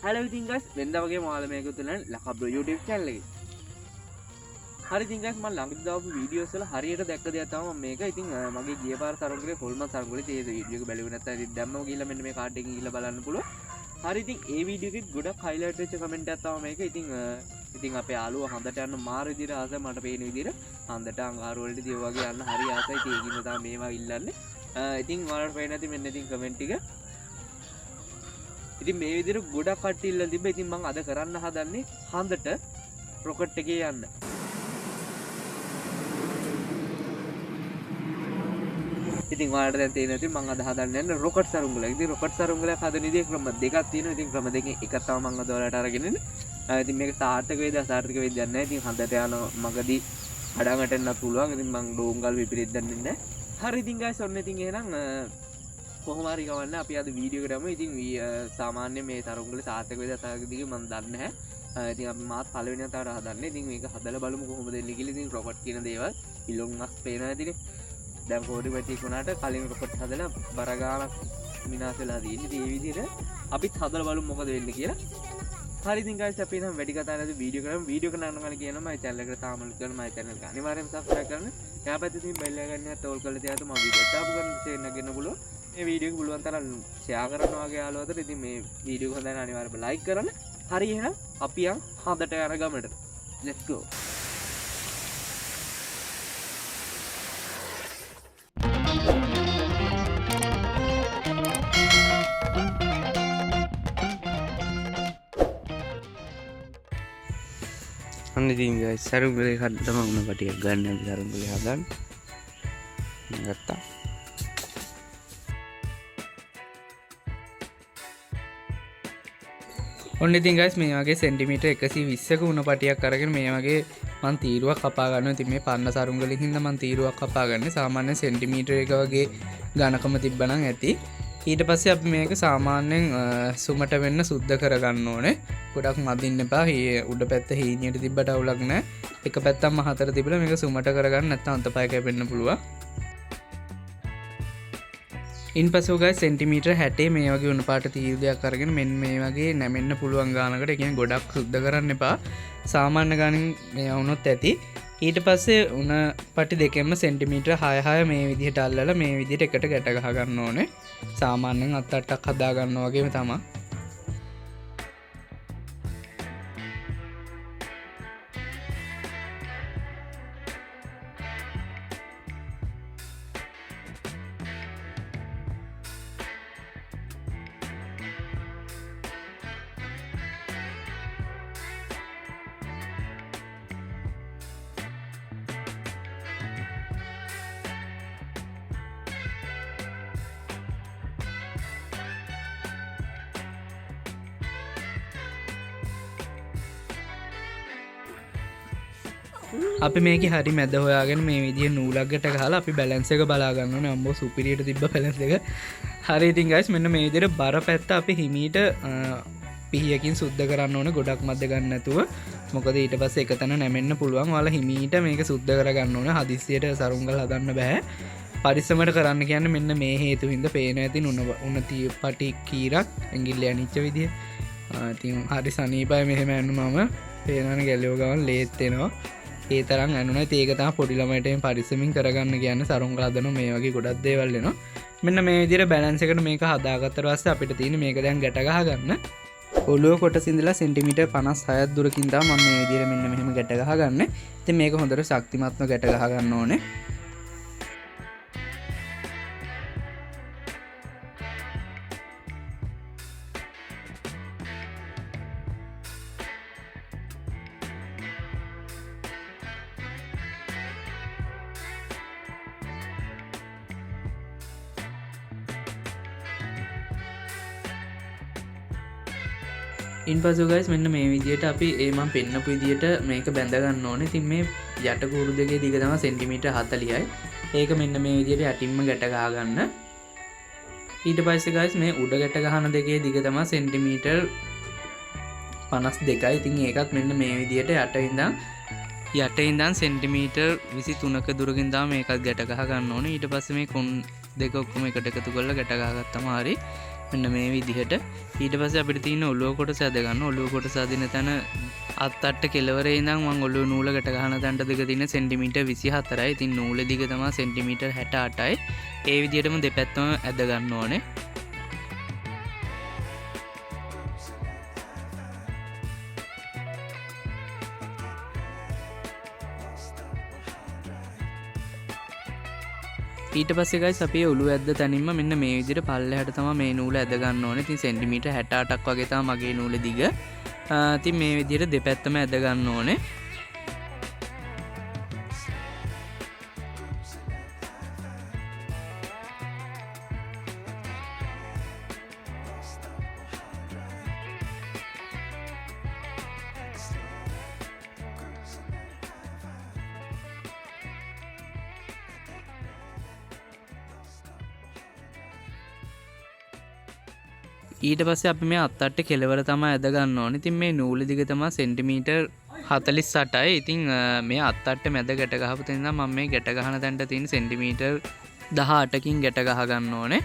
Hello ඉතින් guys වෙනදා වගේ මාළ මේක තුලන ලකා බ්‍රෝ YouTube channel එකේ. හරි ඉතින් guys මම ළඟදී දාපු වීඩියෝස් වල හරියට දැක්ක දෙයක් තමයි මේක. ඉතින් මගේ ගිය පාර සරුංගලේ ෆුල්ම සරුංගලේ තියෙන වීඩියෝ එක බැලුවේ නැත්නම් ඉතින් දැම්මම ගිහලා මෙන්න මේ කාඩ් එකකින් ගිහලා බලන්න පුළුවන්. හරි ඉතින් ඒ වීඩියෝ එකෙත් ගොඩක් highlight වෙච්ච කමෙන්ට් එකක් තමයි මේක. ඉතින් අපේ යාළුවා හන්දට යන්න මාර විදිහට ආසයි මට පේන විදිහට හන්දට අඟහරු වලට ඉතින් වගේ යන්න හරි ආසයි. ඉතින් ඒකින්ද තමයි මේවා ඉල්ලන්නේ. ඉතින් ඔයාලට පේන්නේ නැති මෙන්න ඉතින් කමෙන්ට් එක. ඉතින් මේ විදිහට ගොඩක් කට්ටිය ඉල්ලලා තිබ්බා. ඉතින් මම අද කරන්න හදන්නේ හන්දට රොකට් එකේ යන්න. ඉතින් ඔයාලට දැන් තේරෙනවා ඉතින් මම අද හදන්නේ යන්නේ රොකට් සරුංගලයක්. ඉතින් රොකට් සරුංගලයක් හදන විදිහේ ක්‍රම දෙකක් තියෙනවා. ඉතින් ක්‍රම දෙකෙන් එකක් තමයි මම අද ඔයාලට අරගෙන ඉන්නේ. ඉතින් මේක සාර්ථක වේද අසාර්ථක වේද දන්නේ නැහැ. ඉතින් හන්දට යන මගදී අඩංගට එන්නත් පුළුවන්. ඉතින් මම ඩෝංගල් විපරීත දන්නේ නැහැ. හරි ඉතින් guys ඔන්න ඉතින් එහෙනම් කොහොම හරි ගවන්න අපි අද වීඩියෝ එකට යමු. ඉතින් සාමාන්‍ය මේ සරුංගලේ සාර්ථක වේද අසාර්ථක වේද මම දන්නේ නැහැ. ඉතින් අපි මාත් පළවෙනි වතාවට හදන්නේ. ඉතින් මේක හදලා බලමු කොහොමද එන්නේ කියලා. ඉතින් රොකට් කියන දේවල් ඉලොන් මස්ක් පේනවා ඇතිනේ. දැන් පොඩිමැටික් වුණාට කලින් රොකට් හදලා බර ගානක් විනාශ වෙලා තියෙන්නේ. ඉතින් මේ විදිහට අපිත් හදලා බලමු මොකද වෙන්නේ කියලා. හරි ඉතින් guys අපි නම් වැඩි කතා නැතුව වීඩියෝ කරමු. වීඩියෝ කරන යනවා කියනවා මගේ channel එකට තාම කරන මගේ channel එක අනිවාර්යයෙන්ම subscribe කරන්න. එහා පැත්තේ තියෙන bell එක ගන්නත් ඕල් කරලා තියාගන්න මම වීඩියෝ දාපු ගමන් share නැගෙන්න පුළුවන්. මේ වීඩියෝ එක පුළුවන් තරම් share කරනවා වගේ යාළුවෝ අතර. ඉතින් මේ වීඩියෝ එක හොඳ නැහැ අනිවාර්යයෙන්ම like කරන්න. හරි එහෙනම් අපි යන් හදට යන ගමනට. let's go. ඉතින් guys සරුංගලේ හදන්න උණ පටියක් ගන්න සරුංගලේ හදන්න ගත්තා. ඔන්න ඉතින් guys මේ වගේ සෙන්ටිමීටර් 120ක උණ පටියක් අරගෙන මේ වගේ මම තීරුවක් කපා ගන්නවා. ඉතින් මේ පන්න සරුංගලෙන් හින්දා මම තීරුවක් කපා ගන්නේ. සාමාන්‍ය සෙන්ටිමීටර් එක වගේ ඝනකම තිබ්බනම් ඇති. ඊට පස්සේ අපි මේක සාමාන්‍යයෙන් සුමට වෙන්න සුද්ධ කරගන්න ඕනේ. ගොඩක් මදින්න එපා. උඩ පැත්ත හීනියට තිබ්බට අවුලක් නැහැ. එක පැත්තක් මහතර තිබිලා මේක සුමට කරගන්න නැත්නම් අතපය කැපෙන්න පුළුවන්. ඉන්පස්සේ guys සෙන්ටිමීටර් 60 මේ වගේ උණ පාට තීරුවක් අරගෙන මෙන්න මේ වගේ නැමෙන්න පුළුවන් ගානකට. ඒ කියන්නේ ගොඩක් සුද්ධ කරන්න එපා. සාමාන්‍ය ගානින් මේ වුණොත් ඇති. ඊට පස්සේ උණ පටි දෙකෙන්ම සෙන්ටිමීටර් 6 මේ විදිහට අල්ලලා මේ විදිහට එකට ගැට ගහ ගන්න ඕනේ. සාමාන්‍යයෙන් අත් අටක් හදා ගන්නවා වගේම තමයි. අපි මේක හරි මැද හොයාගෙන මේ විදිහේ නූලක්කට ගහලා අපි බැලන්ස් එක බලා ගන්න ඕනේ. අම්බෝ සුපිරියට තිබ්බ බැලන්ස් එක. හරි ඉතින් guys මෙන්න මේ විදිහට බර පැත්ත අපි හිමීට පිහියකින් සුද්ධ කරන්න ඕනේ. ගොඩක් මැද ගන්න නැතුව. මොකද ඊට පස්සේ එක තැන නැමෙන්න පුළුවන්. ඔයාලා හිමීට මේක සුද්ධ කරගන්න ඕනේ. හදිස්සියට සරුංගල් හදන්න බෑ. පරිස්සමට කරන්න කියන්නේ මෙන්න මේ හේතු හින්දා පේන ඇති උණ පටි කීරක් ඇඟිල්ල යනිච්ච විදිය. ඉතින් හරි සනීපයි මෙහෙම යනුනම පේනවනේ ගැලියෝ ගමන් ලේත් එනවා. ඒ තරම් ඇනුණා. ඒක තමයි පොඩි ළමයිට මේ පරිස්සමින් කරගන්න කියන්නේ. සරුංගල හදනවා මේ වගේ ගොඩක් දේවල් එනවා. මෙන්න මේ විදිහට බැලන්ස් එකට මේක හදාගත්තට පස්සේ අපිට තියෙන්නේ මේක දැන් ගැට ගහ ගන්න. ඔළුව කොටස ඉඳලා සෙන්ටිමීටර් 56ක් දුරකින් තමයි මම මේ විදිහට මෙන්න මෙහෙම ගැට ගහ ගන්න. ඉතින් මේක හොඳට ශක්තිමත්ව ගැට ගහ ගන්න ඕනේ. ඉන්පසු guys මෙන්න මේ විදිහට අපි මම පෙන්නපු විදිහට මේක බැඳ ගන්න ඕනේ. ඉතින් මේ යට කූරු දෙකේ දිග තමයි සෙන්ටිමීටර් 40යි. ඒක මෙන්න මේ විදිහට යටින්ම ගැට ගහ ගන්න. ඊට පස්සේ guys මේ උඩ ගැට ගහන දෙකේ දිග තමයි සෙන්ටිමීටර් 52යි. ඉතින් ඒකත් මෙන්න මේ විදිහට යට ඉඳන් සෙන්ටිමීටර් 23ක දුරකින් තමයි මේකත් ගැට ගහ ගන්න ඕනේ. ඊට පස්සේ මේ කොන් දෙක ඔක්කොම එකට එකතු කරලා ගැට ගහගත්තම හරි. මෙන්න මේ විදිහට. ඊට පස්සේ අපිට තියෙන ඔළුව කොටස ඇද ගන්න. ඔළුව කොටස අදින තැන අත්තට කෙලවරේ ඉඳන් මම ඔළුව නූල ගැට ගන්න තැනට දෙක තියෙන සෙන්ටිමීටර් 24යි. ඉතින් නූල දිග තමයි සෙන්ටිමීටර් 68යි. ඒ විදිහටම දෙපැත්තම ඇද ගන්න ඕනේ. ඊට පස්සේ ගයිස් අපි ඔළුව ඇද්ද තනින්ම මෙන්න මේ විදිහට පල්ලෙහාට තමයි මේ නූල ඇද ගන්න ඕනේ. ඉතින් සෙන්ටිමීටර් 68ක් වගේ තමයි මගේ නූල දිග. ඉතින් මේ විදිහට දෙපැත්තම ඇද ගන්න ඕනේ. ඊට පස්සේ අපි මේ අත්තට කෙලවර තමයි ඇද ගන්න ඕනේ. ඉතින් මේ නූල දිග තමයි සෙන්ටිමීටර් 48යි. ඉතින් මේ අත්තට මැද ගැට ගහපු තැන ඉඳන් මම මේ ගැට ගහන තැනට තියෙන සෙන්ටිමීටර් 18කින් ගැට ගහ ගන්න ඕනේ.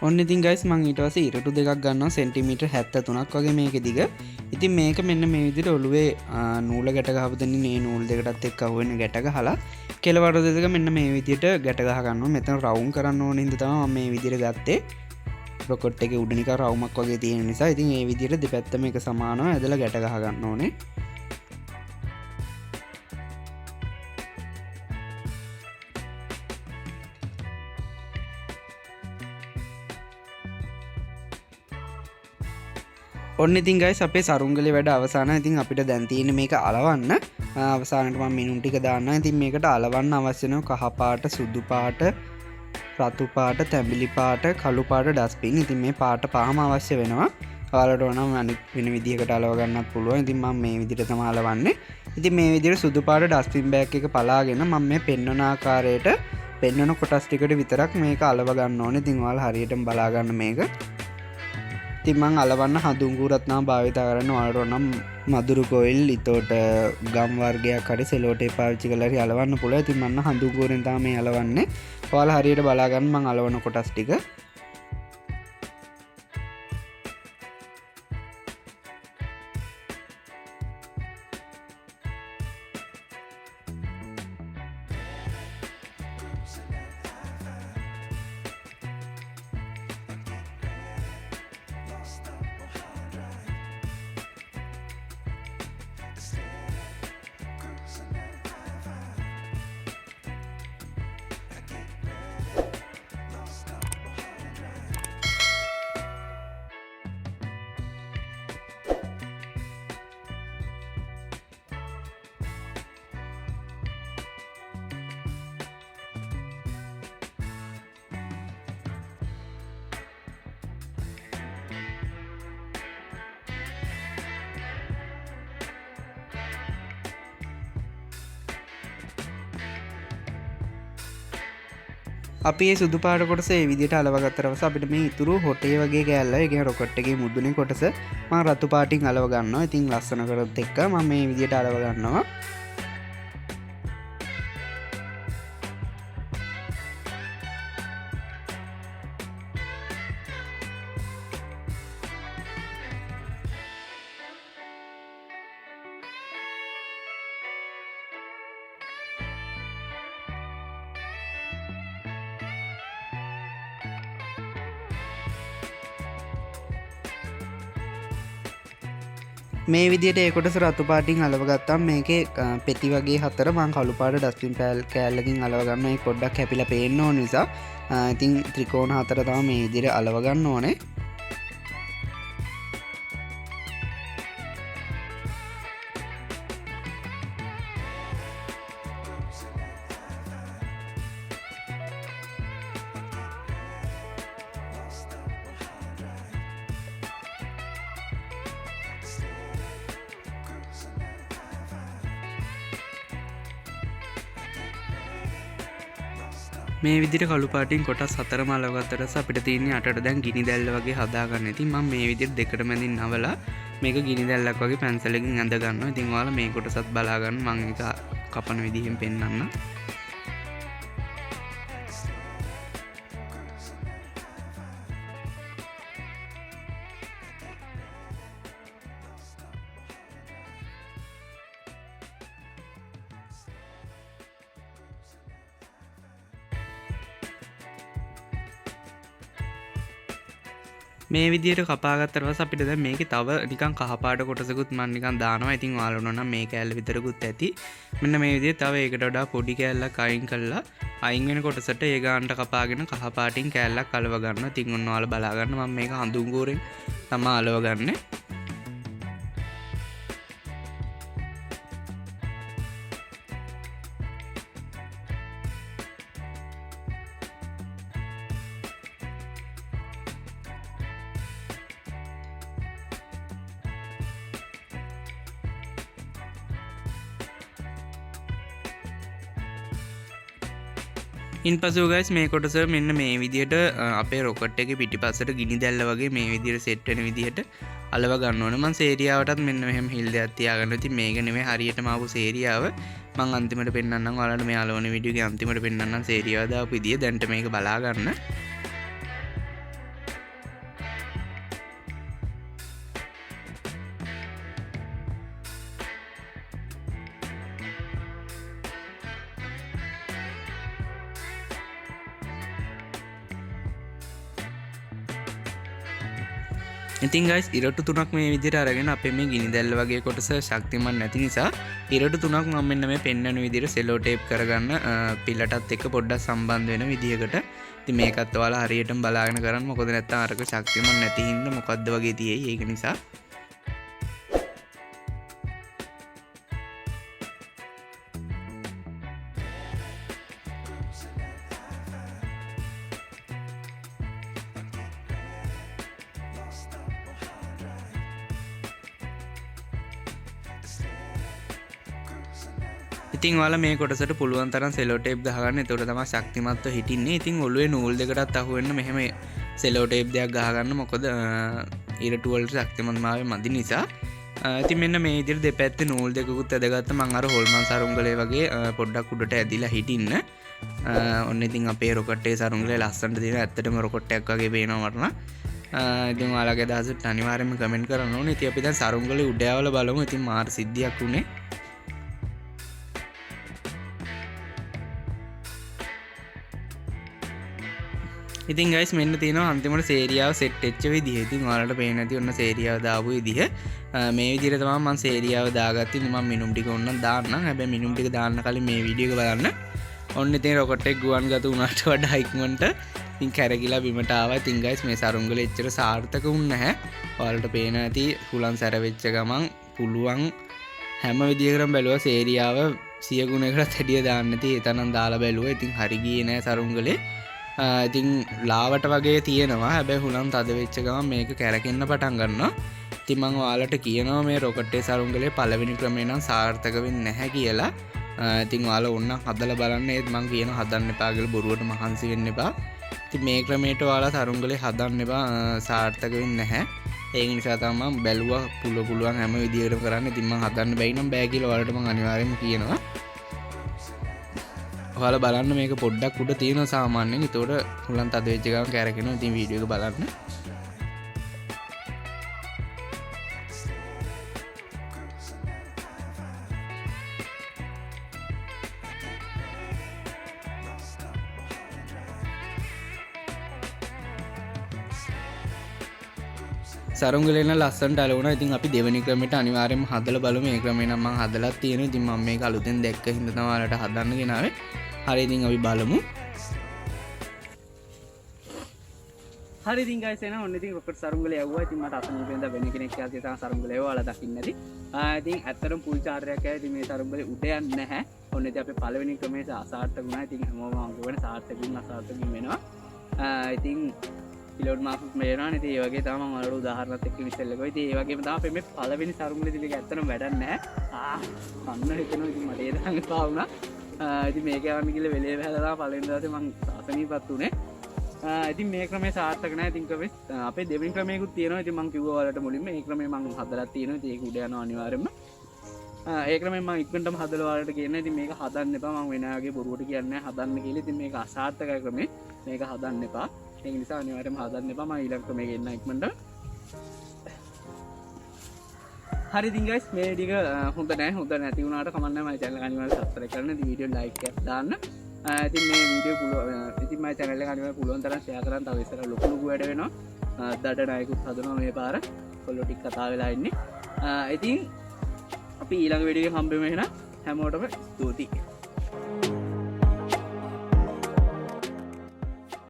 ඔන්න ඉතින් ගයිස් මම ඊට පස්සේ ඉරටු දෙකක් ගන්නවා සෙන්ටිමීටර් 73ක් වගේ මේකේ දිග. ඉතින් මේක මෙන්න මේ විදිහට ඔළුවේ නූල ගැට ගහපු දෙන්නේ මේ නූල් දෙකටත් එක්ක අහුවෙන ගැට ගහලා කෙලවර දෙක මෙන්න මේ විදිහට ගැට ගහ ගන්නවා. මෙතන රවුම් කරන්න ඕන හින්දා තමයි මම මේ විදිහට ගත්තේ. රොකට් එකේ උඩ නිකන් රවුමක් වගේ තියෙන නිසා ඉතින් මේ විදිහට දෙපැත්තම එක සමානව ඇදලා ගැට ගහ ගන්න ඕනේ. ඔන්න ඉතින් ගයිස් අපේ සරුංගලේ වැඩ අවසానයි. ඉතින් අපිට දැන් තියෙන්නේ මේක අලවන්න. අවසානට මම මිනුම් ටික දාන්නම්. ඉතින් මේකට අලවන්න අවශ්‍ය වෙන කහ පාට, සුදු පාට, රතු පාට, තැඹිලි පාට, කළු පාට ඩස්පින්. ඉතින් මේ පාට පහම අවශ්‍ය වෙනවා. ඔයාලට ඕන නම් අනිත් වෙන විදිහකට අලව ගන්නත් පුළුවන්. ඉතින් මම මේ විදිහට තමයි අලවන්නේ. ඉතින් මේ විදිහට සුදු පාට ඩස්පින් බෑග් එක පලාගෙන මම මේ පෙන්වන ආකාරයට පෙන්වන කොටස් ටිකට විතරක් මේක අලව ගන්න ඕනේ. ඉතින් ඔයාලා හරියටම බලා ගන්න මේක. ඉතින් මම අලවන්න හඳුන්ගුරත් නම් භාවිත කරන්න. ඔයාලට නම් මදුරු කොයිල් ඊතෝට ගම් වර්ගයක් හරි සෙලෝ ටේප් පාවිච්චි කරලා හරි අලවන්න පුළුවන්. ඉතින් මම හඳුන්ගුරෙන් තමයි මේ අලවන්නේ. ඔයාලා හරියට බලා ගන්න මම අලවන කොටස් ටික. අපි මේ සුදු පාට කොටස මේ විදිහට අලවගත්තට පස්සේ අපිට මේ ඉතුරු හොටේ වගේ කෑල්ල, ඒ කියන්නේ රොකට් එකේ මුදුනේ කොටස මම රතු පාටින් අලව ගන්නවා. ඉතින් ලස්සන කරොත් එක්ක මම මේ විදිහට අලව ගන්නවා. මේ විදිහට ඒ කොටස රතු පාටින් අලව ගත්තාම මේකේ පෙති වගේ හතර මම කළු පාට ඩස්බින් කෑල්ලකින් අලව ගන්නවා. ඒක පොඩ්ඩක් කැපිලා පේන්න ඕන නිසා. ඉතින් ත්‍රිකෝණ හතර තමයි මේ විදිහට අලව ගන්න ඕනේ. මේ විදිහට කළු පාටින් කොටස් හතරම අලවගත්තට අපිට තියෙන්නේ අටට දැන් ගිනි දැල්ල වගේ හදාගන්න. ඉතින් මම මේ විදිහට දෙකට මැදින් නවලා මේක ගිනි දැල්ලක් වගේ පැන්සලකින් ඇඳ ගන්නවා. ඉතින් ඔයාලා මේ කොටසත් බලා ගන්න මම ඒක කපන විදිහෙන් පෙන්නන්නම්. මේ විදිහට කපාගත්තට පස්සේ අපිට දැන් මේකේ තව නිකන් කහපාට කොටසකුත් මම නිකන් දානවා. ඉතින් ඔයාලා උනන මේ කෑල්ල විතරකුත් ඇති. මෙන්න මේ විදිහට තව ඒකට වඩා පොඩි කෑල්ලක් අයින් කළා. අයින් වෙන කොටසට ඒ ගානට කපාගෙන කහපාටින් කෑල්ලක් අලව ගන්නවා. ඉතින් ඔන්න ඔයාලා බලා ගන්න මම මේක හඳුන්ගෝරෙන් තමයි අලව ගන්නෙ. ඉන්පසු ගයිස් මේ කොටස මෙන්න මේ විදිහට අපේ රොකට් එකේ පිටිපස්සට ගිනි දැල්ල වගේ මේ විදිහට සෙට් වෙන විදිහට අලව ගන්න ඕනේ. මම සේරියාවටත් මෙන්න මෙහෙම හිල් දෙයක් තියාගන්න. ඉතින් මේක නෙමෙයි හරියටම ආපු සේරියාව. මම අන්තිමට පෙන්නන්නම් ඔයාලට මේ අලවන වීඩියෝ එකේ අන්තිමට පෙන්නන්නම් සේරියාව දාපු විදිය. දැන්ට මේක බලා ගන්න. ඉතින් guys ඉරටු තුනක් මේ විදිහට අරගෙන අපේ මේ ගිනි දැල්ල වගේ කොටස ශක්තිමත් නැති නිසා ඉරටු තුනක් මම මෙන්න මේ පෙන්වන විදිහට සෙලෝ ටේප් කරගන්න පිල්ලටත් එක්ක පොඩ්ඩක් සම්බන්ධ වෙන විදිහකට. ඉතින් මේකත් ඔයාලා හරියටම බලාගෙන කරන්න. මොකද නැත්තම් අරක ශක්තිමත් නැති හින්දා මොකද්ද වගේ තියෙයි. ඒක නිසා ඉතින් ඔයාලා මේ කොටසට පුළුවන් තරම් සෙලෝ ටේප් ගහගන්න. ඒතකොට තමයි ශක්තිමත්ව හිටින්නේ. ඉතින් ඔළුවේ නූල් දෙකටත් අහු වෙන්න මෙහෙම සෙලෝ ටේප් දෙකක් ගහගන්න. මොකද ඉරටු වලට ශක්තිමත්මාවේ මදි නිසා. ඉතින් මෙන්න මේ විදිහට දෙපැත්තේ නූල් දෙකකුත් ඇදගත්ත මම අර හොල්මන් සරුංගලේ වගේ පොඩ්ඩක් උඩට ඇදිලා හිටින්න. ඔන්න ඉතින් අපේ රොකට් එකේ සරුංගලේ ලස්සනට තියෙන ඇත්තටම රොකට් එකක් වගේ පේනවා මට නම්. ඉතින් ඔයාලගේ අදහසට අනිවාර්යයෙන්ම කමෙන්ට් කරන්න ඕනේ. ඉතින් අපි දැන් සරුංගලේ උඩ යවලා බලමු. ඉතින් මාර සිද්ධියක් උනේ. ඉතින් guys මෙන්න තියෙනවා අන්තිමට සේරියාව සෙට් වෙච්ච විදිහ. ඉතින් ඔයාලට පේන්නේ නැති ඔන්න සේරියාව දාපු විදිහ. මේ විදිහට තමයි මම සේරියාව දාගත්තේ. ඉතින් මම මිනුම් ටික ඕනනම් දාන්නම්. හැබැයි මිනුම් ටික දාන්න කලින් මේ වීඩියෝ එක බලන්න. ඔන්න ඉතින් රොකට් එක ගුවන් ගත වුණාට වඩා ඉක්මනට ඉතින් කැරකිලා බිමට ආවා. ඉතින් guys මේ සරුංගල එච්චර සාර්ථක වුණ නැහැ. ඔයාලට පේනවා ඇති හුලන් සැර වෙච්ච ගමන් පුළුවන් හැම විදිහකටම බැලුවා සේරියාව 100 ගුණයකට හැඩිය දාන්න නැති ඒ තරම් දාලා බැලුවා. ඉතින් හරි ගියේ නැහැ සරුංගලේ. ඉතින් ලාවට වගේ තියෙනවා. හැබැයි හුලම් තද වෙච්ච ගමන් මේක කැරකෙන්න පටන් ගන්නවා. ඉතින් මම ඔයාලට කියනවා මේ රොකට් එකේ සරුංගලේ පළවෙනි ක්‍රමේ නම් සාර්ථක වෙන්නේ නැහැ කියලා. ඉතින් ඔයාලා ඕනනම් හදලා බලන්න. ඒත් මම කියනවා හදන්න එපා කියලා බොරුවට මහන්සි වෙන්න එපා. ඉතින් මේ ක්‍රමයට ඔයාලා සරුංගලේ හදන්න එපා. සාර්ථක වෙන්නේ නැහැ. ඒක නිසා තමයි මම බැලුවා පුළුවන් හැම විදියකටම කරන්න. ඉතින් මම හදන්න බැයි නම් බෑ කියලා ඔයාලට මම අනිවාර්යයෙන්ම කියනවා. ඔයාලා බලන්න මේක පොඩ්ඩක් උඩ තියෙනවා සාමාන්‍යයෙන්. ඒතකොට හුලන් තද වෙච්ච ගමන් කැරකෙනවා. ඉතින් වීඩියෝ එක බලන්න. සරුංගලේ නම් ලස්සනට අලවුණා. ඉතින් අපි දෙවෙනි ක්‍රමයට අනිවාර්යයෙන්ම හදලා බලමු. මේ ක්‍රමේ නම් මම හදලා තියෙනවා. ඉතින් මම මේක අලුතෙන් දැක්ක හින්දා තමයි ඔයාලට හදන්න ගෙනාවේ. හරි ඉතින් අපි බලමු. හරි ඉතින් guys එනවා. ඔන්න ඉතින් රොකට් සරුංගලේ යවුවා. ඉතින් මට අසනීපෙන්ද වෙන කෙනෙක් කියලා තමයි සරුංගලේ ඔයාලා දකින්න ඇති. ඉතින් ඇත්තටම පුල් චාර්ජරයක් ඇයි. ඉතින් මේ සරුංගලේ උඩ යන්නේ නැහැ. ඔන්න ඉතින් අපේ පළවෙනි ක්‍රමේ අසාර්ථක වුණා. ඉතින් හැමෝම අංගුවනේ සාර්ථකින් අසාර්ථකින් වෙනවා. ඉතින් පිලෝඩ් මාර්ක්ස් මේනවා. ඉතින් ඒ වගේ තමයි මම ඔයාලට උදාහරණයක් එක්ක විශ්ලේෂණය කරා. ඉතින් ඒ වගේම තමයි අපේ මේ පළවෙනි සරුංගලේ ඉතින් ඒක ඇත්තටම වැඩක් නැහැ. කන්න හිතෙනවා. ඉතින් මට ඒ තරම් එපා වුණා. ඉතින් මේක යවන්න කියලා වෙලේ වැහලා තමයි පළවෙනි දවසේ මම අසනීපත් උනේ. ඉතින් මේ ක්‍රමේ සාර්ථක නැහැ. ඉතින් ක්‍රමේ අපේ දෙවෙනි ක්‍රමයකුත් තියෙනවා. ඉතින් මම කිව්වා ඔයාලට මුලින්ම මේ ක්‍රමේ මම හදලා තියෙනවා. ඉතින් ඒක උඩ යනවා අනිවාර්යයෙන්ම. ඒ ක්‍රමෙන් මම ඉක්මනටම හදලා ඔයාලට කියන්න. ඉතින් මේක හදන්න එපා. මම වෙන ආගේ බොරුවට කියන්නේ නැහැ හදන්න කියලා. ඉතින් මේක අසාර්ථකයි ක්‍රමේ. මේක හදන්න එපා. ඒක නිසා අනිවාර්යයෙන්ම හදන්න එපා. මම ඊළඟ ක්‍රමේ ගෙන්න ඉක්මනට. හරි ඉතින් guys මේ ටික හොඳ නැහැ. හොඳ නැති වුණාට කමක් නැහැ. මගේ channel එක අනිවාර්යයෙන් subscribe කරන්න. ඉතින් වීඩියෝ like එකක් දාන්න. ඉතින් මේ වීඩියෝ පුළුවන් ඉතින් මගේ channel එක අනිවාර්යයෙන් පුළුවන් තරම් share කරන්න. තව ඉස්සර ලොකු වැඩ වෙනවා. දඩ නායකුත් හදනවා මේ පාර. කොල්ලෝ ටික කතා වෙලා ඉන්නේ. ඉතින් අපි ඊළඟ වීඩියෝ එකේ හම්බෙමු එහෙනම් හැමෝටම ස්තුතියි.